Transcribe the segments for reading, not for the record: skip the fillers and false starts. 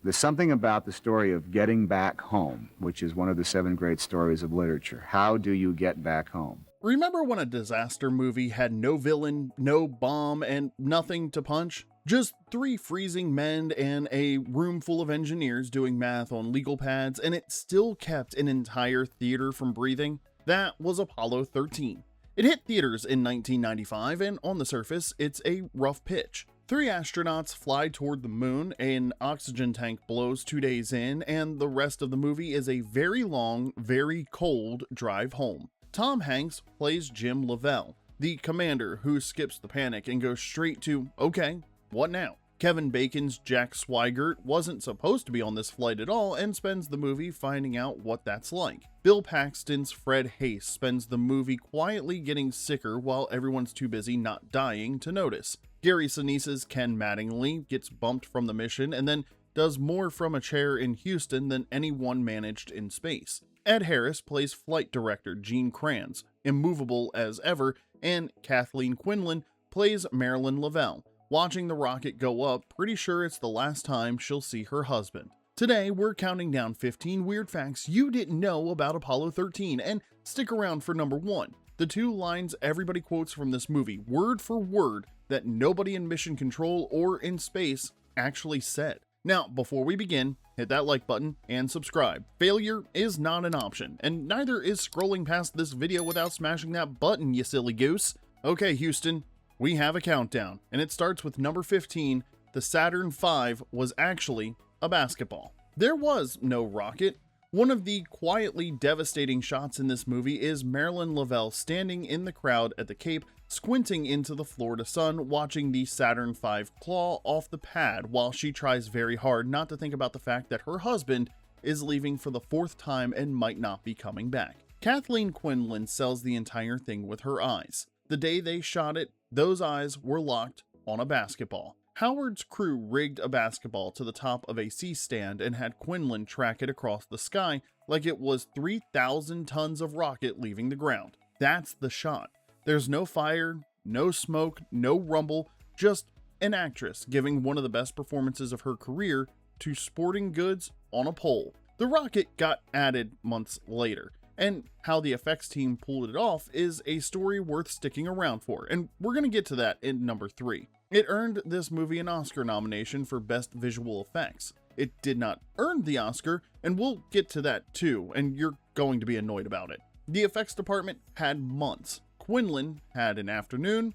There's something about the story of getting back home, which is one of the 7 great stories of literature. How do you get back home? Remember when a disaster movie had no villain, no bomb, and nothing to punch? Just 3 freezing men and a room full of engineers doing math on legal pads, and it still kept an entire theater from breathing? That was Apollo 13. It hit theaters in 1995, and on the surface, it's a rough pitch. 3 astronauts fly toward the moon, an oxygen tank blows 2 days in, and the rest of the movie is a very long, very cold drive home. Tom Hanks plays Jim Lovell, the commander who skips the panic and goes straight to, okay, what now? Kevin Bacon's Jack Swigert wasn't supposed to be on this flight at all and spends the movie finding out what that's like. Bill Paxton's Fred Haise spends the movie quietly getting sicker while everyone's too busy not dying to notice. Gary Sinise's Ken Mattingly gets bumped from the mission and then does more from a chair in Houston than anyone managed in space. Ed Harris plays flight director Gene Kranz, immovable as ever, and Kathleen Quinlan plays Marilyn Lovell. Watching the rocket go up, pretty sure it's the last time she'll see her husband. Today, we're counting down 15 weird facts you didn't know about Apollo 13, and stick around for number 1. The 2 lines everybody quotes from this movie, word for word, that nobody in mission control or in space actually said. Now, before we begin, hit that like button and subscribe. Failure is not an option, and neither is scrolling past this video without smashing that button, you silly goose. Okay, Houston, we have a countdown, and it starts with number 15. The Saturn V was actually a basketball. There was no rocket. One of the quietly devastating shots in this movie is Marilyn Lovell standing in the crowd at the Cape, squinting into the Florida sun, watching the Saturn V claw off the pad while she tries very hard not to think about the fact that her husband is leaving for the 4th time and might not be coming back. Kathleen Quinlan sells the entire thing with her eyes. The day they shot it, those eyes were locked on a basketball. Howard's crew rigged a basketball to the top of a C-stand and had Quinlan track it across the sky like it was 3,000 tons of rocket leaving the ground. That's the shot. There's no fire, no smoke, no rumble, just an actress giving one of the best performances of her career to sporting goods on a pole. The rocket got added months later, and how the effects team pulled it off is a story worth sticking around for, and we're going to get to that in number 3. It earned this movie an Oscar nomination for Best Visual Effects. It did not earn the Oscar, and we'll get to that too, and you're going to be annoyed about it. The effects department had months. Quinlan had an afternoon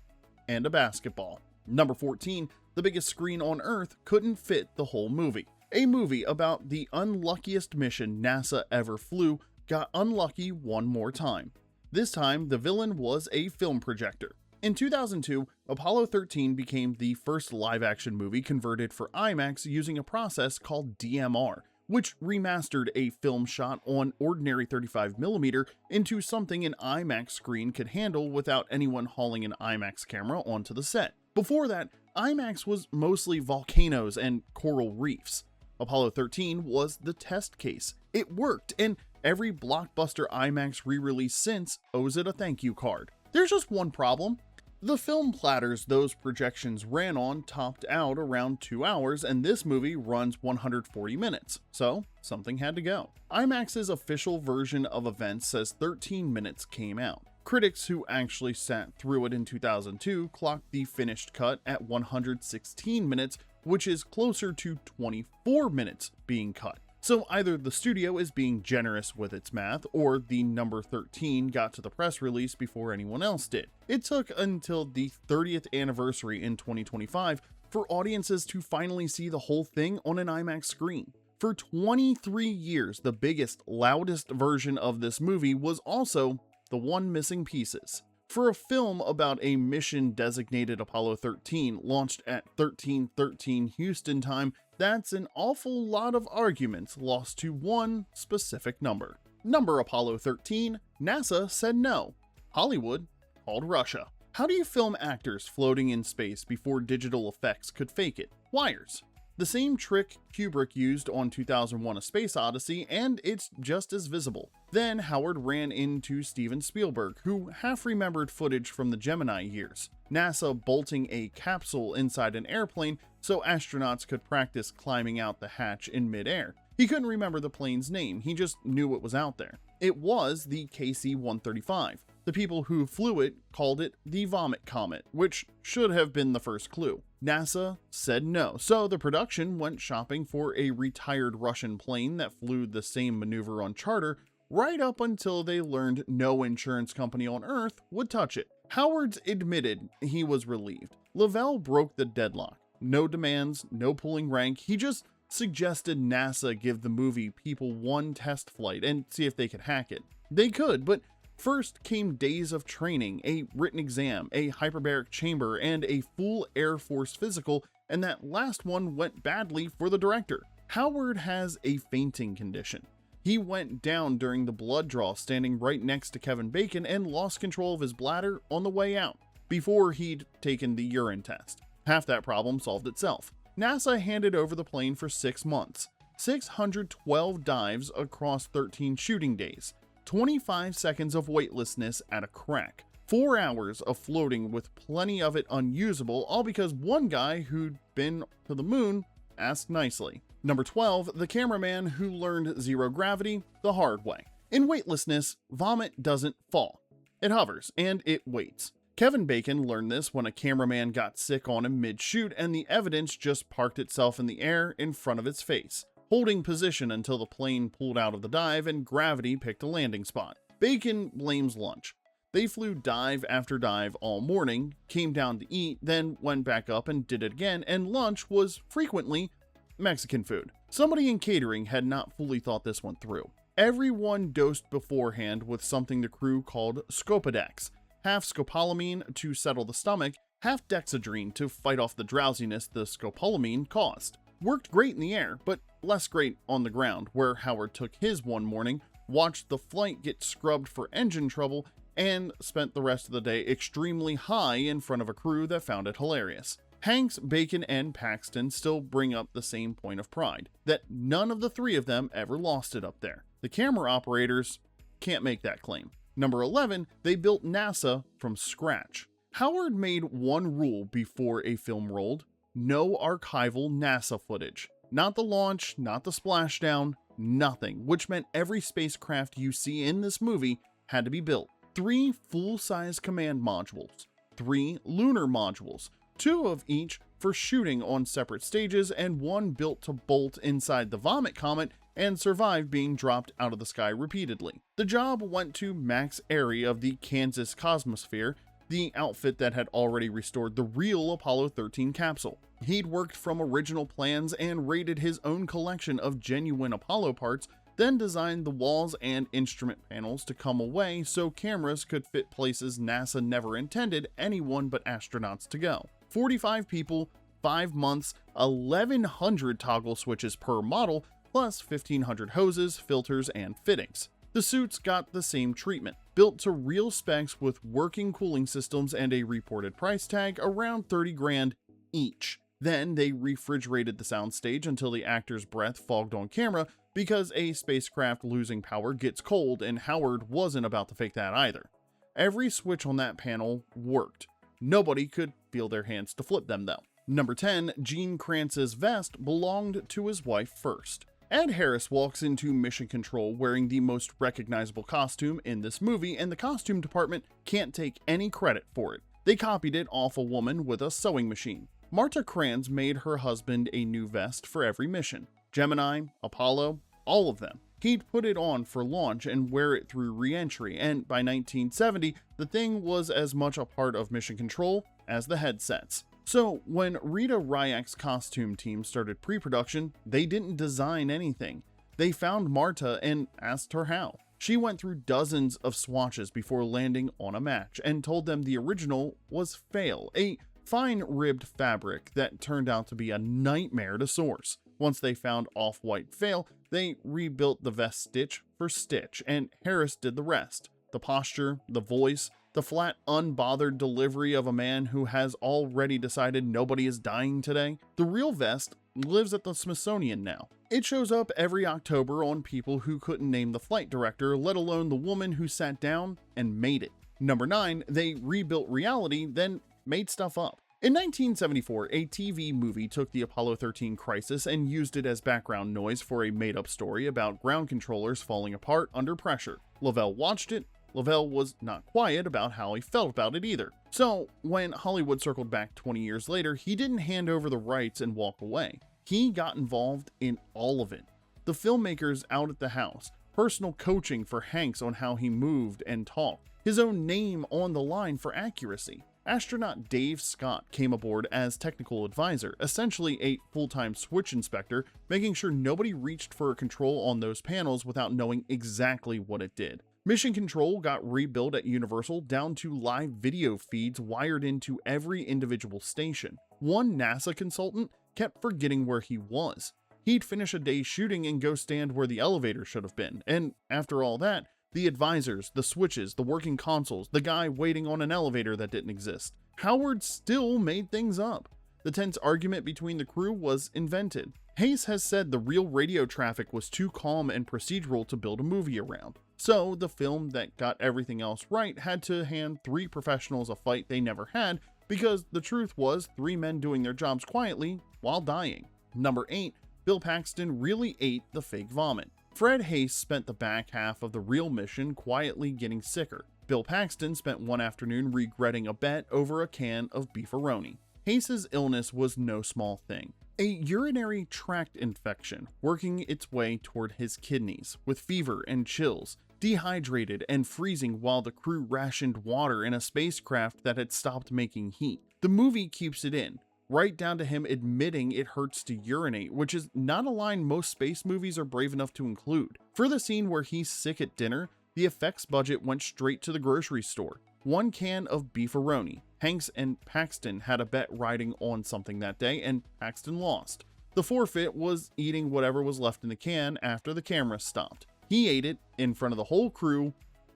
and a basketball. Number 14, the biggest screen on Earth couldn't fit the whole movie. A movie about the unluckiest mission NASA ever flew got unlucky one more time. This time, the villain was a film projector. In 2002, Apollo 13 became the first live-action movie converted for IMAX using a process called DMR, which remastered a film shot on ordinary 35mm into something an IMAX screen could handle without anyone hauling an IMAX camera onto the set. Before that, IMAX was mostly volcanoes and coral reefs. Apollo 13 was the test case. It worked, and every blockbuster IMAX re-release since owes it a thank you card. There's just one problem. The film platters those projections ran on topped out around 2 hours, and this movie runs 140 minutes, so something had to go. IMAX's official version of events says 13 minutes came out. Critics who actually sat through it in 2002 clocked the finished cut at 116 minutes, which is closer to 24 minutes being cut. So either the studio is being generous with its math, or the number 13 got to the press release before anyone else did. It took until the 30th anniversary in 2025 for audiences to finally see the whole thing on an IMAX screen. For 23 years, the biggest, loudest version of this movie was also the one missing pieces. For a film about a mission designated Apollo 13 launched at 13:13 Houston time, that's an awful lot of arguments lost to one specific number. Number Apollo 13, NASA said no. Hollywood called Russia. How do you film actors floating in space before digital effects could fake it? Wires. The same trick Kubrick used on 2001: A Space Odyssey, and it's just as visible. Then Howard ran into Steven Spielberg, who half remembered footage from the Gemini years. NASA bolting a capsule inside an airplane so astronauts could practice climbing out the hatch in midair. He couldn't remember the plane's name, he just knew it was out there. It was the KC-135. The people who flew it called it the Vomit Comet, which should have been the first clue. NASA said no, so the production went shopping for a retired Russian plane that flew the same maneuver on charter, right up until they learned no insurance company on Earth would touch it. Howard admitted he was relieved. Lovell broke the deadlock. No demands, no pulling rank, he just suggested NASA give the movie people one test flight and see if they could hack it. They could, but first came days of training, a written exam, a hyperbaric chamber, and a full Air Force physical, and that last one went badly for the director. Howard has a fainting condition. He went down during the blood draw standing right next to Kevin Bacon and lost control of his bladder on the way out, before he'd taken the urine test. Half that problem solved itself. NASA handed over the plane for 6 months, 612 dives across 13 shooting days, 25 seconds of weightlessness at a crack, 4 hours of floating with plenty of it unusable, all because one guy who'd been to the moon asked nicely. Number 12, the cameraman who learned zero gravity the hard way. In weightlessness, vomit doesn't fall. It hovers, and it waits. Kevin Bacon learned this when a cameraman got sick on him mid-shoot and the evidence just parked itself in the air in front of its face, holding position until the plane pulled out of the dive and gravity picked a landing spot. Bacon blames lunch. They flew dive after dive all morning, came down to eat, then went back up and did it again, and lunch was frequently Mexican food. Somebody in catering had not fully thought this one through. Everyone dosed beforehand with something the crew called Scopodex, half scopolamine to settle the stomach, half dexedrine to fight off the drowsiness the scopolamine caused. Worked great in the air, but less great on the ground, where Howard took his one morning, watched the flight get scrubbed for engine trouble, and spent the rest of the day extremely high in front of a crew that found it hilarious. Hanks, Bacon, and Paxton still bring up the same point of pride, that none of the three of them ever lost it up there. The camera operators can't make that claim. Number 11, they built NASA from scratch. Howard made one rule before a film rolled: no archival NASA footage. Not the launch, not the splashdown, nothing, which meant every spacecraft you see in this movie had to be built. 3 full-size command modules, 3 lunar modules, 2 of each for shooting on separate stages, and 1 built to bolt inside the Vomit Comet and survive being dropped out of the sky repeatedly. The job went to Max Airy of the Kansas Cosmosphere, the outfit that had already restored the real Apollo 13 capsule. He'd worked from original plans and raided his own collection of genuine Apollo parts, then designed the walls and instrument panels to come away so cameras could fit places NASA never intended anyone but astronauts to go. 45 people, 5 months, 1,100 toggle switches per model, plus 1,500 hoses, filters, and fittings. The suits got the same treatment, built to real specs with working cooling systems and a reported price tag around 30 grand each. Then they refrigerated the soundstage until the actor's breath fogged on camera, because a spacecraft losing power gets cold, and Howard wasn't about to fake that either. Every switch on that panel worked. Nobody could feel their hands to flip them though. Number 10, Gene Kranz's vest belonged to his wife first. Ed Harris walks into Mission Control wearing the most recognizable costume in this movie, and the costume department can't take any credit for it. They copied it off a woman with a sewing machine. Marta Kranz made her husband a new vest for every mission. Gemini, Apollo, all of them. He'd put it on for launch and wear it through re-entry, and by 1970, the thing was as much a part of Mission Control as the headsets. So when Rita Ryak's costume team started pre-production, they didn't design anything. They found Marta and asked her how. She went through dozens of swatches before landing on a match and told them the original was fail, a fine ribbed fabric that turned out to be a nightmare to source. Once they found off-white fail, they rebuilt the vest stitch for stitch, and Harris did the rest. The posture, the voice, the flat, unbothered delivery of a man who has already decided nobody is dying today. The real vest lives at the Smithsonian now. It shows up every October on people who couldn't name the flight director, let alone the woman who sat down and made it. Number 9, they rebuilt reality, then made stuff up. In 1974, a TV movie took the Apollo 13 crisis and used it as background noise for a made-up story about ground controllers falling apart under pressure. Lovell watched it. Lovell was not quiet about how he felt about it either. So, when Hollywood circled back 20 years later, he didn't hand over the rights and walk away. He got involved in all of it. The filmmakers out at the house, personal coaching for Hanks on how he moved and talked, his own name on the line for accuracy. Astronaut Dave Scott came aboard as technical advisor, essentially a full-time switch inspector, making sure nobody reached for a control on those panels without knowing exactly what it did. Mission Control got rebuilt at Universal down to live video feeds wired into every individual station. One NASA consultant kept forgetting where he was. He'd finish a day shooting and go stand where the elevator should have been, and after all that, the advisors, the switches, the working consoles, the guy waiting on an elevator that didn't exist. Howard still made things up. The tense argument between the crew was invented. Hayes has said the real radio traffic was too calm and procedural to build a movie around. So the film that got everything else right had to hand 3 professionals a fight they never had, because the truth was 3 men doing their jobs quietly while dying. Number 8, Bill Paxton really ate the fake vomit. Fred Hayes spent the back half of the real mission quietly getting sicker. Bill Paxton spent one afternoon regretting a bet over a can of beefaroni. Hayes' illness was no small thing. A urinary tract infection working its way toward his kidneys, with fever and chills, dehydrated and freezing while the crew rationed water in a spacecraft that had stopped making heat. The movie keeps it in, right down to him admitting it hurts to urinate, which is not a line most space movies are brave enough to include. For the scene where he's sick at dinner, the effects budget went straight to the grocery store. 1 can of beefaroni. Hanks and Paxton had a bet riding on something that day, and Paxton lost. The forfeit was eating whatever was left in the can after the camera stopped. He ate it in front of the whole crew,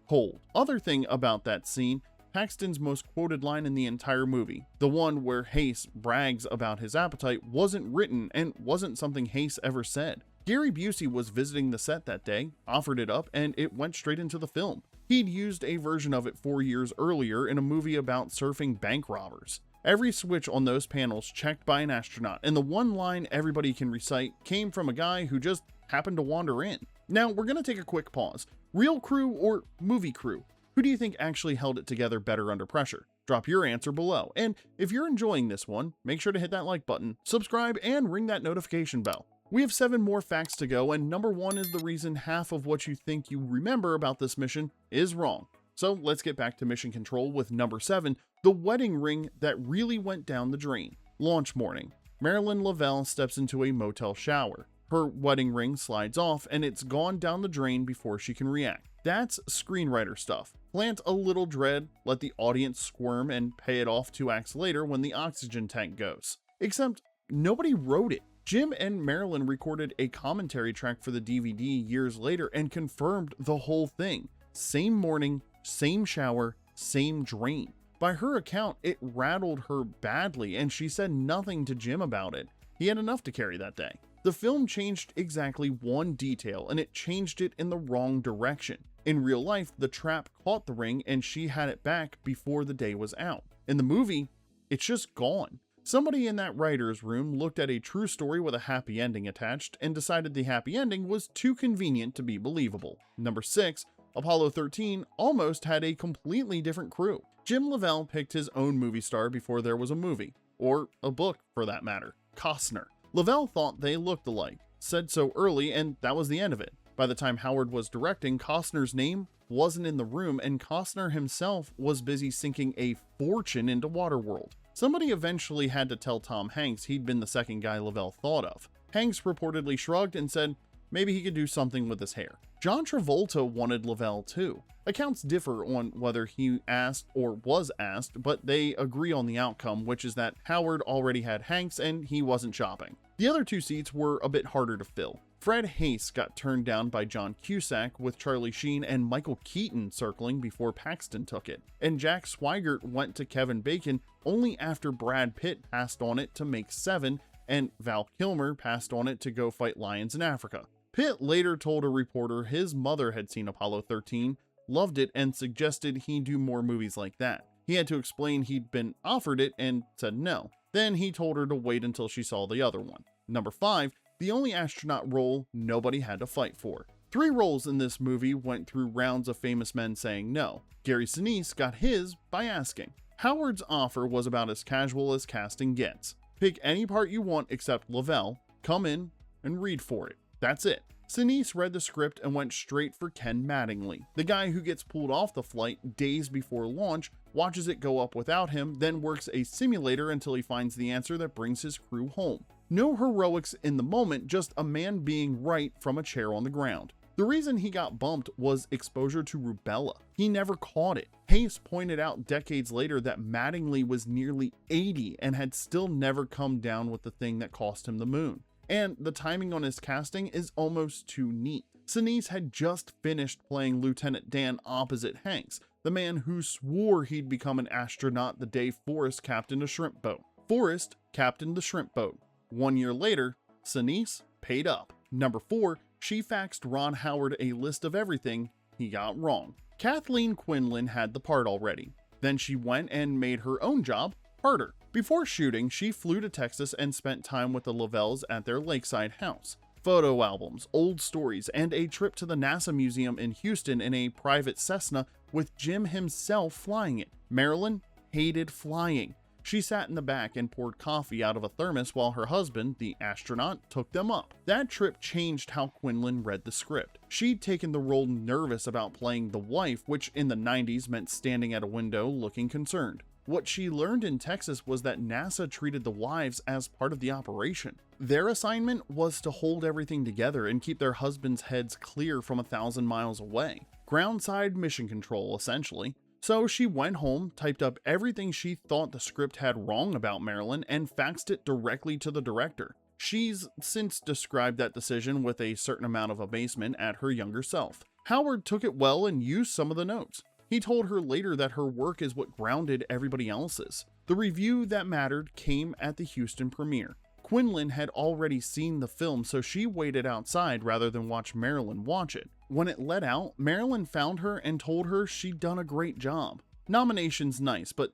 cold. Other thing about that scene, Paxton's most quoted line in the entire movie, the one where Hayes brags about his appetite, wasn't written and wasn't something Hayes ever said. Gary Busey was visiting the set that day, offered it up, and it went straight into the film. He'd used a version of it 4 years earlier in a movie about surfing bank robbers. Every switch on those panels checked by an astronaut, and the one line everybody can recite came from a guy who just happened to wander in. Now, we're going to take a quick pause. Real crew or movie crew? Who do you think actually held it together better under pressure? Drop your answer below. And if you're enjoying this one, make sure to hit that like button, subscribe, and ring that notification bell. We have 7 more facts to go, and number 1 is the reason half of what you think you remember about this mission is wrong. So let's get back to mission control with number 7, the wedding ring that really went down the drain. Launch morning. Marilyn Lovell steps into a motel shower. Her wedding ring slides off, and it's gone down the drain before she can react. That's screenwriter stuff. Plant a little dread, let the audience squirm, and pay it off 2 acts later when the oxygen tank goes. Except nobody wrote it. Jim and Marilyn recorded a commentary track for the DVD years later and confirmed the whole thing. Same morning, same shower, same drain. By her account, it rattled her badly, and she said nothing to Jim about it. He had enough to carry that day. The film changed exactly 1 detail, and it changed it in the wrong direction. In real life, the trap caught the ring and she had it back before the day was out. In the movie, it's just gone. Somebody in that writer's room looked at a true story with a happy ending attached and decided the happy ending was too convenient to be believable. Number 6, Apollo 13 almost had a completely different crew. Jim Lovell picked his own movie star before there was a movie, or a book for that matter, Costner. Lovell thought they looked alike, said so early, and that was the end of it. By the time Howard was directing, Costner's name wasn't in the room, and Costner himself was busy sinking a fortune into Waterworld. Somebody eventually had to tell Tom Hanks he'd been the second guy Lovell thought of. Hanks reportedly shrugged and said maybe he could do something with his hair. John Travolta wanted Lovell too. Accounts differ on whether he asked or was asked, but they agree on the outcome, which is that Howard already had Hanks and he wasn't shopping. The other 2 seats were a bit harder to fill. Fred Hayes got turned down by John Cusack, with Charlie Sheen and Michael Keaton circling before Paxton took it, and Jack Swigert went to Kevin Bacon only after Brad Pitt passed on it to make 7, and Val Kilmer passed on it to go fight lions in Africa. Pitt later told a reporter his mother had seen Apollo 13, loved it, and suggested he do more movies like that. He had to explain he'd been offered it and said no. Then he told her to wait until she saw the other one. Number 5, the only astronaut role nobody had to fight for. 3 roles in this movie went through rounds of famous men saying no. Gary Sinise got his by asking. Howard's offer was about as casual as casting gets. Pick any part you want except Lovell, come in, and read for it. That's it. Sinise read the script and went straight for Ken Mattingly, the guy who gets pulled off the flight days before launch, watches it go up without him, then works a simulator until he finds the answer that brings his crew home. No heroics in the moment, just a man being right from a chair on the ground. The reason he got bumped was exposure to rubella. He never caught it. Hayes pointed out decades later that Mattingly was nearly 80 and had still never come down with the thing that cost him the moon. And the timing on his casting is almost too neat. Sinise had just finished playing Lieutenant Dan opposite Hanks, the man who swore he'd become an astronaut the day Forrest captained a shrimp boat. Forrest captained the shrimp boat. 1 year later, Sinise paid up. Number 4, she faxed Ron Howard a list of everything he got wrong. Kathleen Quinlan had the part already. Then she went and made her own job harder. Before shooting, she flew to Texas and spent time with the Lovells at their lakeside house. Photo albums, old stories, and a trip to the NASA Museum in Houston in a private Cessna with Jim himself flying it. Marilyn hated flying. She sat in the back and poured coffee out of a thermos while her husband, the astronaut, took them up. That trip changed how Quinlan read the script. She'd taken the role nervous about playing the wife, which in the 90s meant standing at a window looking concerned. What she learned in Texas was that NASA treated the wives as part of the operation. Their assignment was to hold everything together and keep their husbands' heads clear from 1,000 miles away. Groundside mission control, essentially. So she went home, typed up everything she thought the script had wrong about Marilyn, and faxed it directly to the director. She's since described that decision with a certain amount of abasement at her younger self. Howard took it well and used some of the notes. He told her later that her work is what grounded everybody else's. The review that mattered came at the Houston premiere. Quinlan had already seen the film, so she waited outside rather than watch Marilyn watch it. When it let out, Marilyn found her and told her she'd done a great job. Nomination's nice, but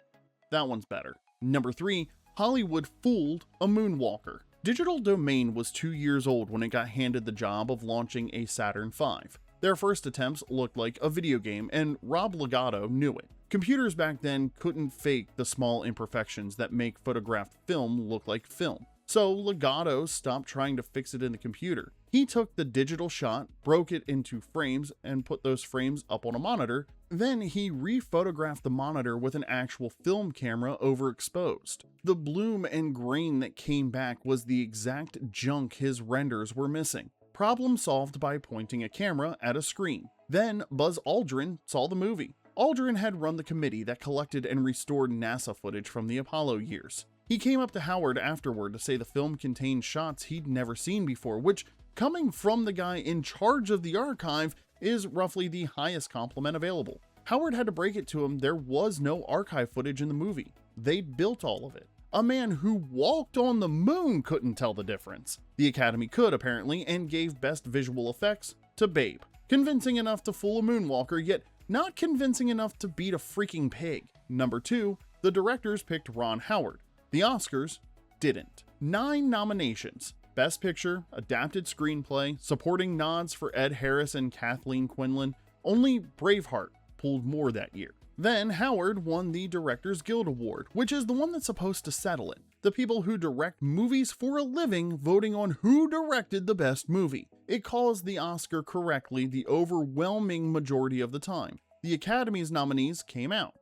that one's better. Number 3, Hollywood fooled a moonwalker. Digital Domain was 2 years old when it got handed the job of launching a Saturn V. Their first attempts looked like a video game, and Rob Legato knew it. Computers back then couldn't fake the small imperfections that make photographed film look like film. So Legato stopped trying to fix it in the computer. He took the digital shot, broke it into frames, and put those frames up on a monitor. Then he re-photographed the monitor with an actual film camera overexposed. The bloom and grain that came back was the exact junk his renders were missing. Problem solved by pointing a camera at a screen. Then Buzz Aldrin saw the movie. Aldrin had run the committee that collected and restored NASA footage from the Apollo years. He came up to Howard afterward to say the film contained shots he'd never seen before, which, coming from the guy in charge of the archive, is roughly the highest compliment available. Howard had to break it to him there was no archive footage in the movie. They'd built all of it. A man who walked on the moon couldn't tell the difference. The Academy could, apparently, and gave Best Visual Effects to Babe. Convincing enough to fool a moonwalker, yet not convincing enough to beat a freaking pig. Number 2, the directors picked Ron Howard. The Oscars didn't. 9 nominations. Best Picture, Adapted Screenplay, supporting nods for Ed Harris and Kathleen Quinlan. Only Braveheart pulled more that year. Then Howard won the Directors Guild Award, which is the one that's supposed to settle it. The people who direct movies for a living voting on who directed the best movie. It calls the Oscar correctly the overwhelming majority of the time. The Academy's nominees came out.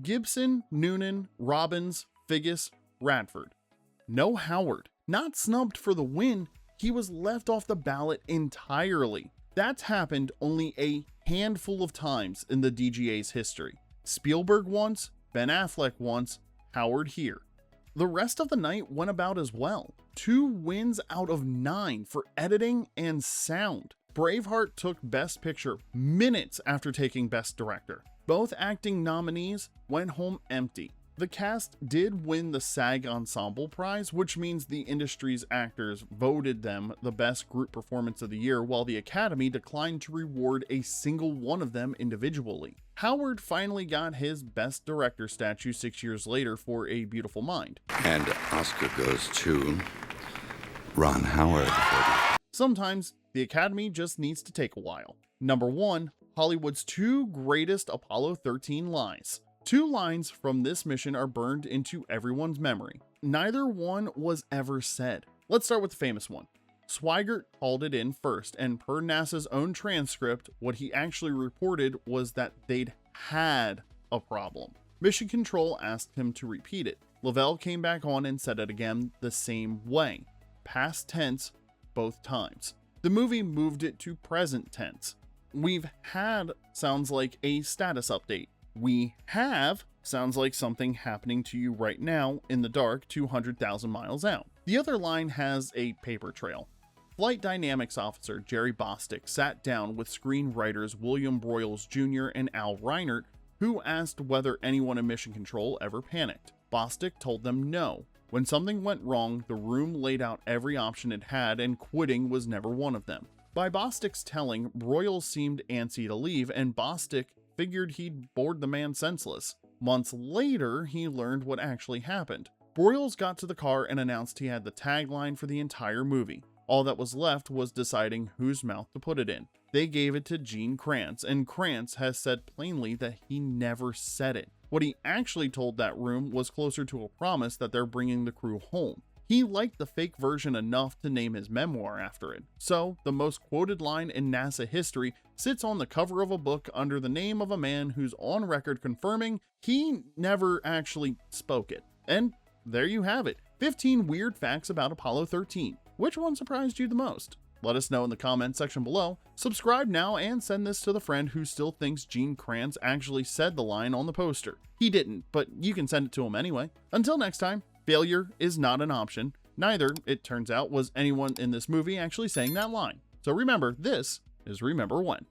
Gibson, Noonan, Robbins, Figgis, Radford. No Howard. Not snubbed for the win, he was left off the ballot entirely. That's happened only a handful of times in the DGA's history. Spielberg once, Ben Affleck once, Howard here. The rest of the night went about as well. 2 wins out of 9 for editing and sound. Braveheart took Best Picture minutes after taking Best Director. Both acting nominees went home empty. The cast did win the SAG Ensemble Prize, which means the industry's actors voted them the best group performance of the year, while the Academy declined to reward a single one of them individually. Howard finally got his Best Director statue 6 years later for A Beautiful Mind. And Oscar goes to Ron Howard. Sometimes the Academy just needs to take a while. Number 1, Hollywood's 2 greatest Apollo 13 lies. 2 lines from this mission are burned into everyone's memory. Neither one was ever said. Let's start with the famous one. Swigert called it in first, and per NASA's own transcript, what he actually reported was that they'd had a problem. Mission Control asked him to repeat it. Lovell came back on and said it again the same way. Past tense both times. The movie moved it to present tense. We've had sounds like a status update. We have sounds like something happening to you right now in the dark 200,000 miles out. The other line has a paper trail. Flight Dynamics Officer Jerry Bostick sat down with screenwriters William Broyles Jr. and Al Reinert, who asked whether anyone in Mission Control ever panicked. Bostick told them no. When something went wrong, the room laid out every option it had, and quitting was never one of them. By Bostick's telling, Broyles seemed antsy to leave, and Bostick figured he'd bored the man senseless. Months later, he learned what actually happened. Broyles got to the car and announced he had the tagline for the entire movie. All that was left was deciding whose mouth to put it in. They gave it to Gene Kranz, and Kranz has said plainly that he never said it. What he actually told that room was closer to a promise that they're bringing the crew home. He liked the fake version enough to name his memoir after it. So, the most quoted line in NASA history sits on the cover of a book under the name of a man who's on record confirming he never actually spoke it. And there you have it. 15 weird facts about Apollo 13. Which one surprised you the most? Let us know in the comment section below. Subscribe now and send this to the friend who still thinks Gene Kranz actually said the line on the poster. He didn't, but you can send it to him anyway. Until next time, failure is not an option. Neither, it turns out, was anyone in this movie actually saying that line. So remember, this is Remember When.